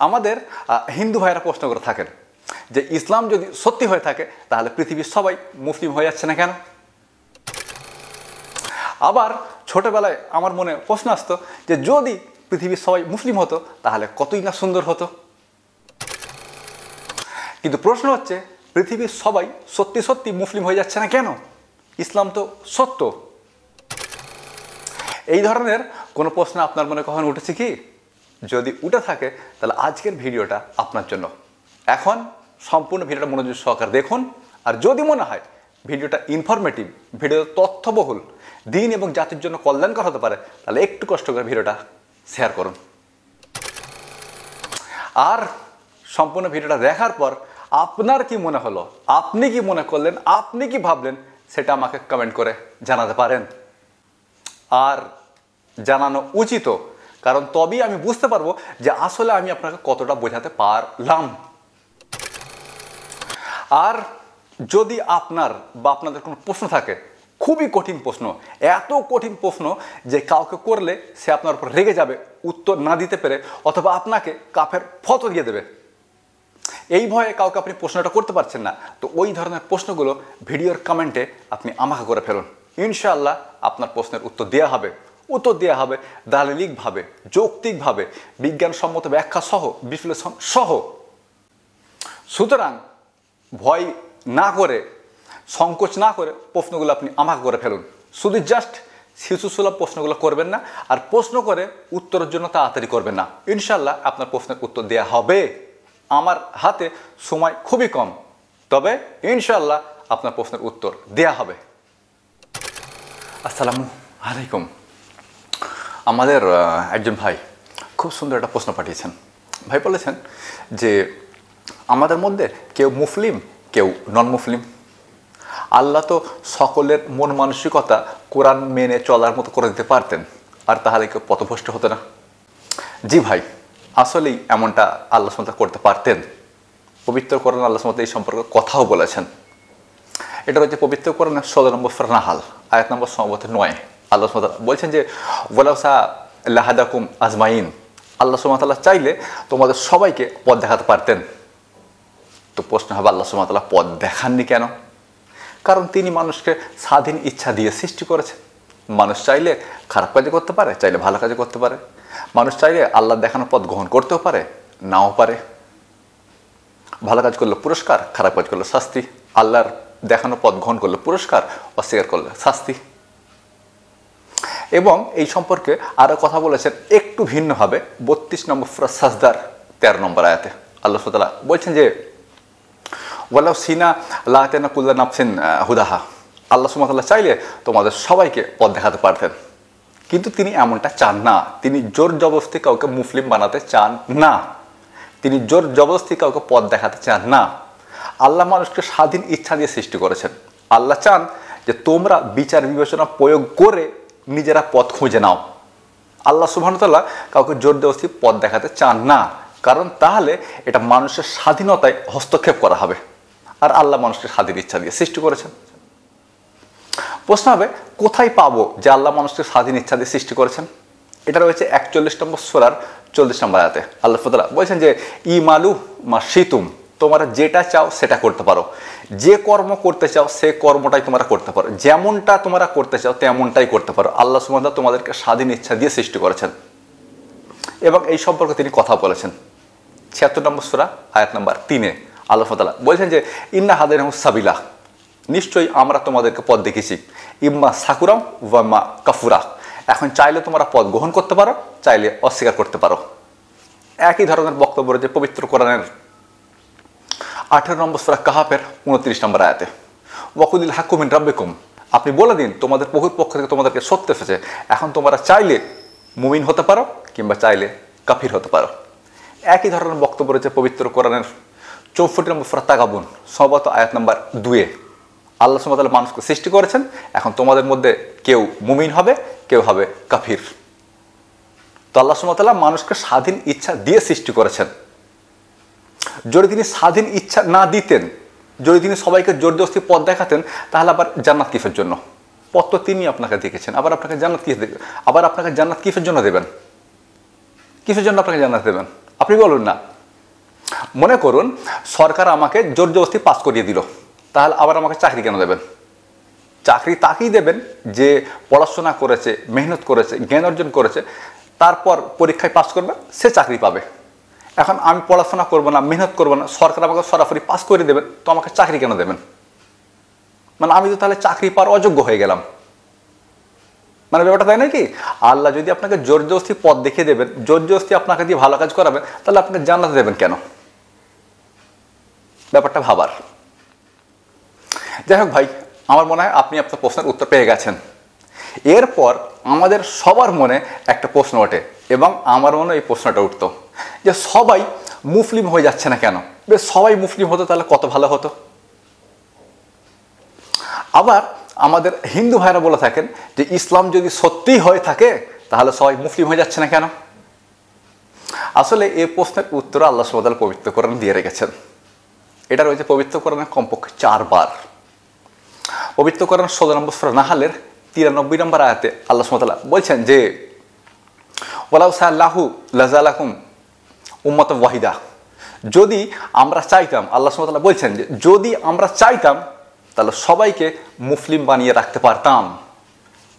আমাদের হিন্দু ভাইরা প্রশ্ন করে থাকেন যে ইসলাম যদি সত্যি হয়ে থাকে তাহলে পৃথিবীর সবাই মুসলিম হয়ে যাচ্ছে না কেন? আবার ছোটবেলায় আমার মনে প্রশ্ন আসতো যে যদি পৃথিবীর সবাই মুসলিম হতো তাহলে কতই না সুন্দর হতো। কিন্তু প্রশ্ন হচ্ছে পৃথিবীর সবাই সত্যি সত্যি মুসলিম হয়ে যাচ্ছে না কেন? ইসলাম তো সত্য। এই ধরনের কোনো প্রশ্ন আপনার মনে কখনো উঠেছে কি? যদি উঠে থাকে তাহলে আজকের ভিডিওটা আপনার জন্য। এখন সম্পূর্ণ ভিডিওটা মনোযোগ সহকারে দেখুন। আর যদি মনে হয় ভিডিওটা ইনফরমেটিভ, ভিডিও তথ্যবহুল, দিন এবং জাতির জন্য কল্যাণকর হতে পারে, তাহলে একটু কষ্ট করে ভিডিওটা শেয়ার করুন। আর সম্পূর্ণ ভিডিওটা দেখার পর আপনার কি মনে হলো, আপনি কি মনে করলেন, আপনি কি ভাবলেন, সেটা আমাকে কমেন্ট করে জানাতে পারেন। আর জানানো উচিত, কারণ তবেই আমি বুঝতে পারবো যে আসলে আমি আপনাকে কতটা বোঝাতে পারলাম। আর যদি আপনার বা আপনাদের কোনো প্রশ্ন থাকে, খুবই কঠিন প্রশ্ন, এত কঠিন প্রশ্ন যে কাউকে করলে সে আপনার উপর রেগে যাবে উত্তর না দিতে পেরে, অথবা আপনাকে কাফের ফতোয়া দিয়ে দেবে, এই ভয়ে কাউকে আপনি প্রশ্নটা করতে পারছেন না, তো ওই ধরনের প্রশ্নগুলো ভিডিওর কমেন্টে আপনি আমাকে করে ফেলুন। ইনশাআল্লাহ আপনার প্রশ্নের উত্তর দেওয়া হবে দালিলিকভাবে, যৌক্তিকভাবে, বিজ্ঞানসম্মত ব্যাখ্যা সহ, বিশ্লেষণ সহ। সুতরাং ভয় না করে, সংকোচ না করে প্রশ্নগুলো আপনি আমাকে করে ফেলুন। শুধু জাস্ট শিশুসুলভ প্রশ্নগুলো করবেন না, আর প্রশ্ন করে উত্তরের জন্য তাড়াতাড়ি করবেন না। ইনশাআল্লাহ আপনার প্রশ্নের উত্তর দেওয়া হবে। আমার হাতে সময় খুবই কম, তবে ইনশাআল্লাহ আপনার প্রশ্নের উত্তর দেওয়া হবে। আসসালামু আলাইকুম। আমাদের একজন ভাই খুব সুন্দর একটা প্রশ্ন পাঠিয়েছেন। ভাই বলেছেন যে আমাদের মধ্যে কেউ মুসলিম, কেউ নন মুসলিম। আল্লাহ তো সকলের মন মানসিকতা কোরআন মেনে চলার মতো করে দিতে পারতেন, আর তাহলে কেউ পথভ্রষ্ট হতো না। জি ভাই, আসলেই এমনটা আল্লাহ সুবহানাহু করতে পারতেন। পবিত্র কোরআন আল্লাহ সুবহানাহু এই সম্পর্কে কথাও বলেছেন। এটা হচ্ছে পবিত্র কোরআনের 16 নম্বর সূরা নাহাল, আয়াত নম্বর 9। আল্লাহ সুবহানাহু বলছেন যে ওয়ালাউ সা লাহাদাকুম আজমাইন, আল্লাহ সুবহানাহু চাইলে তোমাদের সবাইকে পথ দেখাতে পারতেন। তো প্রশ্ন হবে আল্লাহ সুবহানাহু পথ দেখাননি কেন? কারণ তিনি মানুষকে স্বাধীন ইচ্ছা দিয়ে সৃষ্টি করেছেন। মানুষ চাইলে খারাপ কাজে করতে পারে, চাইলে ভালো কাজে করতে পারে। মানুষ চাইলে আল্লাহর দেখানো পথ গ্রহণ করতেও পারে, নাও পারে। ভালো কাজ করলে পুরস্কার, খারাপ কাজ করলে শাস্তি। আল্লাহর দেখানো পথ গ্রহণ করলে পুরস্কার, অস্বীকার করলে শাস্তি। এবং এই সম্পর্কে আরও কথা বলেছেন একটু ভিন্নভাবে 32 নম্বর সূরা সাজদার 13 নম্বর আয়াতে। আল্লাহ সুবহানাহু বলছেন যে ওয়ালাউ সিনা লাআতানা কুল্লা নাফসিন হুদাহা, আল্লাহ সুবহানাহু চাইলে তোমাদের সবাইকে পথ দেখাতে পারতেন, কিন্তু তিনি এমনটা চান না। তিনি জোর জবরদস্তি কাউকে মুসলিম বানাতে চান না, তিনি জোর জবরদস্তি কাউকে পথ দেখাতে চান না। আল্লাহ মানুষকে স্বাধীন ইচ্ছা দিয়ে সৃষ্টি করেছেন। আল্লাহ চান যে তোমরা বিচার বিবেচনা প্রয়োগ করে নিজেরা পথ খুঁজে নাও। আল্লাহ সুবহানাহু কাউকে জোর জবরদস্তি পথ দেখাতে চান না, কারণ তাহলে এটা মানুষের স্বাধীনতায় হস্তক্ষেপ করা হবে। আর আল্লাহ মানুষকে স্বাধীন ইচ্ছা দিয়ে সৃষ্টি করেছেন। প্রশ্ন হবে কোথায় পাবো যে আল্লাহ মানুষকে স্বাধীন ইচ্ছা দিয়ে সৃষ্টি করেছেন? এটা রয়েছে 41 নম্বর সূরার 40 নম্বর আয়াতে। আল্লাহ তাআলা বলছেন যে ইমালু মা শিতুম, তোমরা যেটা চাও সেটা করতে পারো, যে কর্ম করতে চাও সে কর্মটাই তোমরা করতে পারো, যেমনটা তোমরা করতে চাও তেমনটাই করতে পারো। আল্লাহ সুবহানাহু তোমাদেরকে স্বাধীন ইচ্ছা দিয়ে সৃষ্টি করেছেন। এবং এই সম্পর্কে তিনি কথা বলেছেন 76 নম্বর সূরা আয়াত নম্বর 3-এ। আল্লাহ তাআলা বলছেন যে ইন্না হাদাইনাহুস সাবিলা, নিশ্চয়ই আমরা তোমাদেরকে পথ দেখিয়েছি, ইম্মা সাকুরাম ওয়া মা কাফুরা। এখন চাইলে তোমরা পথ গ্রহণ করতে পারো, চাইলে অস্বীকার করতে পারো। একই ধরনের বক্তব্য রয়েছে পবিত্র কোরআনের 18 নম্বর সূরা কাহাফের 29 নম্বর আয়াতে। ওয়াকুলিল হাক্কু মিন রাব্বিকুম, আপনি বলে দিন তোমাদের প্রভুর পক্ষ থেকে তোমাদেরকে সত্য এসেছে। এখন তোমরা চাইলে মুমিন হতে পারো কিংবা চাইলে কাফির হতে পারো। একই ধরনের বক্তব্য রয়েছে পবিত্র কোরআনের 64 নম্বর সূরা তাগাবুন সম্ভবত আয়াত নম্বর 2-এ। আল্লাহ সুবহানাহু ওয়া তাআলা মানুষকে সৃষ্টি করেছেন, এখন তোমাদের মধ্যে কেউ মুমিন হবে, কেউ হবে কাফির। তো আল্লাহ সুবহানাহু ওয়া তাআলা মানুষকে স্বাধীন ইচ্ছা দিয়ে সৃষ্টি করেছেন। যদি তিনি স্বাধীন ইচ্ছা না দিতেন, যদি তিনি সবাইকে জোরজবরদস্তি পথ দেখাতেন, তাহলে আবার জান্নাত কিসের জন্য? পথ তো তিনি আপনাকে দেখেছেন, আবার আপনাকে জান্নাত কিসের জন্য দেবেন? কিসের জন্য আপনাকে জান্নাত দেবেন? আপনি বলুন না, মনে করুন সরকার আমাকে জোর জবরদস্তি পাস করিয়ে দিল, তাহলে আবার আমাকে চাকরি কেন দেবেন? চাকরি তাকেই দেবেন যে পড়াশোনা করেছে, মেহনত করেছে, জ্ঞান অর্জন করেছে, তারপর পরীক্ষায় পাস করবে, সে চাকরি পাবে। এখন আমি পড়াশোনা করবো না, মেহনত করবো না, সরকার আমাকে সরাসরি পাস করে দেবেন, তো আমাকে চাকরি কেন দেবেন? মানে আমি তো তাহলে চাকরি পাওয়ার অযোগ্য হয়ে গেলাম। মানে ব্যাপারটা তাই নাকি? আল্লাহ যদি আপনাকে জোর জবরদস্তি পথ দেখিয়ে দেবেন, জোর জবরদস্তি আপনাকে দিয়ে ভালো কাজ করাবেন, তাহলে আপনাকে জান্নাত দেবেন কেন? ব্যাপারটা ভাবার। যাই হোক ভাই, আমার মনে হয় আপনি আপনার প্রশ্নের উত্তর পেয়ে গেছেন। এরপর আমাদের সবার মনে একটা প্রশ্ন ওঠে, এবং আমার মনে এই প্রশ্নটা উঠতো যে সবাই মুসলিম হয়ে যাচ্ছে না কেন? বেশ সবাই মুসলিম হতো তাহলে কত ভালো হতো। আবার আমাদের হিন্দু ভাইরা বলে থাকেন যে ইসলাম যদি সত্যিই হয়ে থাকে তাহলে সবাই মুসলিম হয়ে যাচ্ছে না কেন? আসলে এই প্রশ্নের উত্তর আল্লাহ সুবহানাহু ওয়া তাআলা পবিত্র কোরআনে দিয়ে রেখেছেন। এটা রয়েছে পবিত্র কোরআনে কমপক্ষে 4 বার। পবিত্র কোরআন 16 নম্বর সূরা নাহলের 93 নম্বর আয়াতে আল্লাহ সুবহানাহু ওয়া তাআলা বলছেন যে ওয়ালাউ সাল্লাহু লাজালাকুম উম্মাতান ওয়াহিদা, যদি আমরা চাইতাম, আল্লাহ সুবহানাহু ওয়া তাআলা বলছেন যে যদি আমরা চাইতাম তাহলে সবাইকে মুসলিম বানিয়ে রাখতে পারতাম।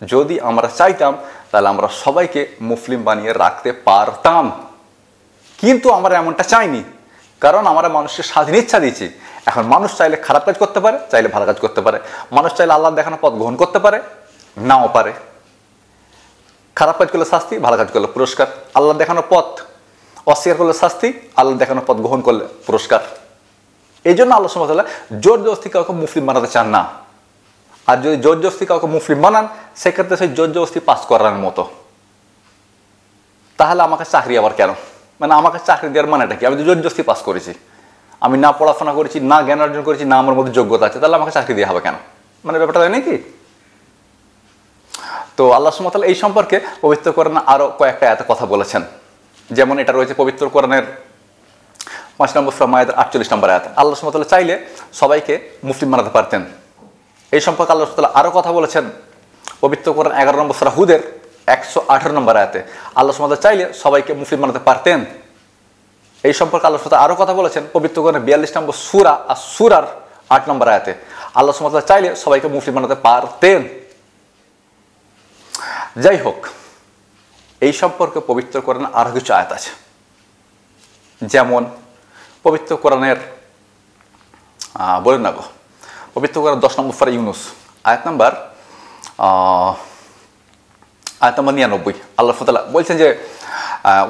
যদি আমরা চাইতাম তাহলে আমরা সবাইকে মুসলিম বানিয়ে রাখতে পারতাম, কিন্তু আমরা এমনটা চাইনি, কারণ আমরা মানুষকে স্বাধীন ইচ্ছা দিয়েছি। এখন মানুষ চাইলে খারাপ কাজ করতে পারে, চাইলে ভালো কাজ করতে পারে। মানুষ চাইলে আল্লাহর দেখানো পথ গ্রহণ করতে পারে, নাও পারে। খারাপ কাজ করলে শাস্তি, ভালো কাজ করলে পুরস্কার। আল্লাহর দেখানো পথ অস্বীকার করলে শাস্তি, আল্লাহর দেখানো পথ গ্রহণ করলে পুরস্কার। এই জন্য আল্লাহ সুবহানাহু ওয়া তাআলা জোর জবরদস্তি কাউকে মুসলিম বানাতে চান না। আর যদি জোর জবরদস্তি কাউকে মুসলিম বানান, সেক্ষেত্রে সেই জোর জবরদস্তি পাস করার মতো। তাহলে আমাকে চাকরি আবার কেন? মানে আমাকে চাকরি দেওয়ার মানেটা কি? আমি তো জোর জবরদস্তি পাস করেছি, আমি না পড়াশোনা করেছি, না জ্ঞান অর্জন করেছি, না আমার মধ্যে যোগ্যতা আছে, তাহলে আমাকে চাকরি দেওয়া হবে কেন? মানে ব্যাপারটা তাই নাকি? তো আল্লাহ সুবহানাহু ওয়া তাআলা এই সম্পর্কে পবিত্র কোরআনে আরও কয়েকটা আয়াতে কথা বলেছেন। যেমন এটা রয়েছে পবিত্র কোরআনের 5 নম্বর সূরা মায়েদার 48 নম্বর আয়াত। আল্লাহ সুবহানাহু ওয়া তাআলা চাইলে সবাইকে মুসলিম বানাতে পারতেন। এই সম্পর্কে আল্লাহ সুবহানাহু ওয়া তাআলা আরও কথা বলেছেন পবিত্র কোরআন 11 নম্বর সূরা হুদের 118 নম্বর আয়াতে। আল্লাহ সুবহানাহু ওয়া তাআলা চাইলে সবাইকে মুসলিম বানাতে পারতেন। এই সম্পর্কে আল্লাহ সুবহানাহু ওয়া তাআলা আরও কথা বলেছেন পবিত্র কোরআনের 42 নম্বর সূরা আর সূরার 8 নম্বর আয়াতে। আল্লাহ সুবহানাহু ওয়া তাআলা চাইলে সবাইকে মুসলিম বানাতে পারতেন। যাই হোক, এই সম্পর্কে পবিত্র কোরআনে আরও কিছু আয়াত আছে। যেমন পবিত্র কোরআনের বলেন না গো, পবিত্র কোরআন 10 নম্বর সূরা ইউনূস আয়াত নাম্বার 99। আল্লাহ তাআলা বলছেন যে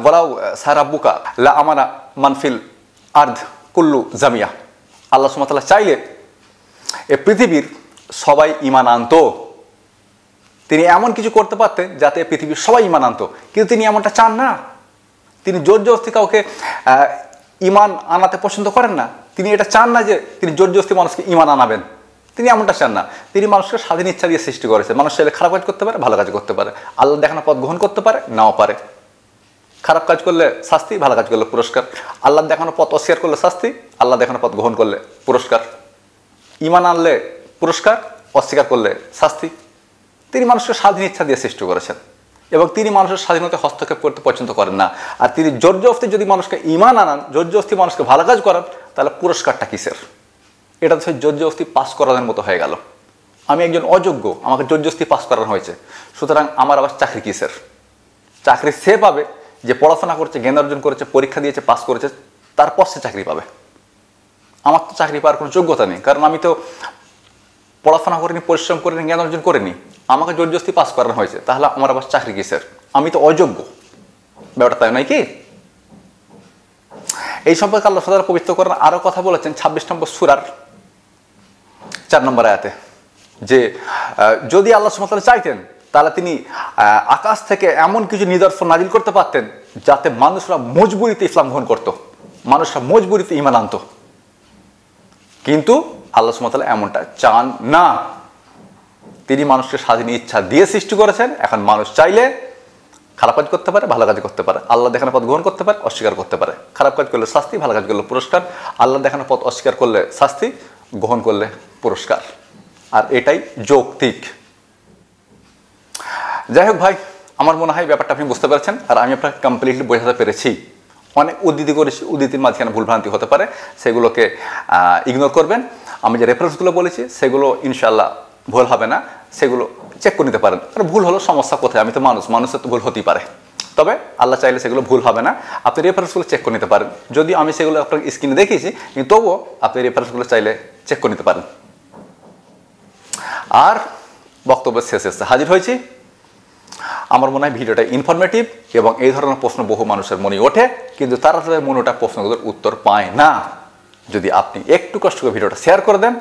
ওয়ালাউ সারাব্বুকা লা আমানা মানফিল আরদ কুল্লু জামিয়া। আল্লাহ সুবহানাহু ওয়া তাআলা চাইলে এই পৃথিবীর সবাই ঈমান আনতো। তিনি এমন কিছু করতে পারতেন যাতে পৃথিবীর সবাই ঈমান আনতো, কিন্তু তিনি এমনটা চান না। তিনি জোর জবরদস্তি কাউকে ঈমান আনাতে পছন্দ করেন না। তিনি এটা চান না যে তিনি জোর জবরদস্তি মানুষকে ঈমান আনাবেন, তিনি এমনটা চান না। তিনি মানুষকে স্বাধীন ইচ্ছা দিয়ে সৃষ্টি করেছেন। মানুষ চাইলে খারাপ কাজ করতে পারে, ভালো কাজ করতে পারে। আল্লাহ দেখানো পথ গ্রহণ করতে পারে, নাও পারে। খারাপ কাজ করলে শাস্তি, ভালো কাজ করলে পুরস্কার। আল্লাহ দেখানো পথ অস্বীকার করলে শাস্তি, আল্লাহ দেখানো পথ গ্রহণ করলে পুরস্কার। ঈমান আনলে পুরস্কার, অস্বীকার করলে শাস্তি। তিনি মানুষকে স্বাধীন ইচ্ছা দিয়ে সৃষ্টি করেছেন, এবং তিনি মানুষের স্বাধীনতা হস্তক্ষেপ করতে পছন্দ করেন না। আর তিনি জোর জবরদস্তি যদি মানুষকে ঈমান আনান, জোর জবরদস্তি মানুষকে ভালো কাজ করান, তাহলে পুরস্কারটা কিসের? এটা তো সেই জোর জবরদস্তি পাস করানোর মতো হয়ে গেল। আমি একজন অযোগ্য, আমাকে জোর জবরদস্তি পাস করানো হয়েছে, সুতরাং আমার আবার চাকরি কিসের? চাকরি সে পাবে যে পড়াশোনা করেছে, জ্ঞান অর্জন করেছে, পরীক্ষা দিয়েছে, পাস করেছে, তারপর সে চাকরি পাবে। আমার তো চাকরি পাওয়ার কোনো যোগ্যতা নেই, কারণ আমি তো পড়াশোনা করিনি, পরিশ্রম করিনি, জ্ঞান অর্জন করিনি। আমাকে জোর জবরদস্তি পাস করানো হয়েছে, তাহলে আমার আবার চাকরি কিসের? আমি তো অযোগ্য। ব্যাপারটা তাই নয় কি? এই সম্পর্কে আল্লাহ তাআলা পবিত্র কোরআনে আরও কথা বলেছেন 26 নম্বর সূরার 4 নম্বর আয়াতে, যে যদি আল্লাহ সুবহানাহু ওয়া তাআলা চাইতেন তাহলে তিনি আকাশ থেকে এমন কিছু নিদর্শন নাজিল করতে পারতেন যাতে মানুষরা মজবুরিতে ইসলাম গ্রহণ করত, মানুষরা মজবুরিতে ঈমান আনত। কিন্তু আল্লাহ সুবহানাহু ওয়া তাআলা এমনটা চান না। তিনি মানুষকে স্বাধীন ইচ্ছা দিয়ে সৃষ্টি করেছেন। এখন মানুষ চাইলে খারাপ কাজ করতে পারে, ভালো কাজ করতে পারে। আল্লাহ দেখানো পথ গ্রহণ করতে পারে, অস্বীকার করতে পারে। খারাপ কাজ করলে শাস্তি, ভালো কাজ করলে পুরস্কার। আল্লাহ দেখানো পথ অস্বীকার করলে শাস্তি, গ্রহণ করলে পুরস্কার। আর এটাই যৌক্তিক। যাই হোক ভাই, আমার মনে হয় ব্যাপারটা আপনি বুঝতে পেরেছেন, আর আমি আপনাকে কমপ্লিটলি বোঝাতে পেরেছি। অনেক উদ্ধৃতি করেছি, উদ্ধৃতির মাঝখানে ভুলভ্রান্তি হতে পারে, সেগুলোকে ইগনোর করবেন। আমি যে রেফারেন্সগুলো বলেছি সেগুলো ইনশাল্লাহ ভুল হবে না, সেগুলো চেক করে নিতে পারেন। আর ভুল হলো সমস্যা কোথায়, আমি তো মানুষের তো ভুল হতেই পারে, তবে আল্লাহ চাইলে সেগুলো ভুল হবে না। আপনি রেফারেন্সগুলো চেক করে নিতে পারেন, যদি আমি সেগুলো আপনার স্ক্রিনে দেখিয়েছি, কিন্তু তবুও আপনি রেফারেন্সগুলো চাইলে চেক করে নিতে পারেন। আর বক্তব্যের শেষে হাজির হয়েছি। আমার মনে হয় ভিডিওটা ইনফরমেটিভ এবং এই ধরনের প্রশ্ন বহু মানুষের মনে ওঠে, কিন্তু তারা তাদের মনে ওঠা প্রশ্নগুলোর উত্তর পায় না। যদি আপনি একটু কষ্ট করে ভিডিওটা শেয়ার করে দেন,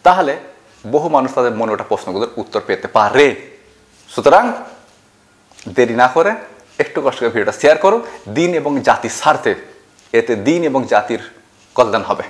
তাহলে বহু মানুষ তাদের মনে ওঠা প্রশ্নগুলোর উত্তর পেতে পারে। সুতরাং দেরি না করে একটু কষ্ট করে ভিডিওটা শেয়ার করুন, দিন এবং জাতির স্বার্থে। এতে দিন এবং জাতির কল্যাণ হবে।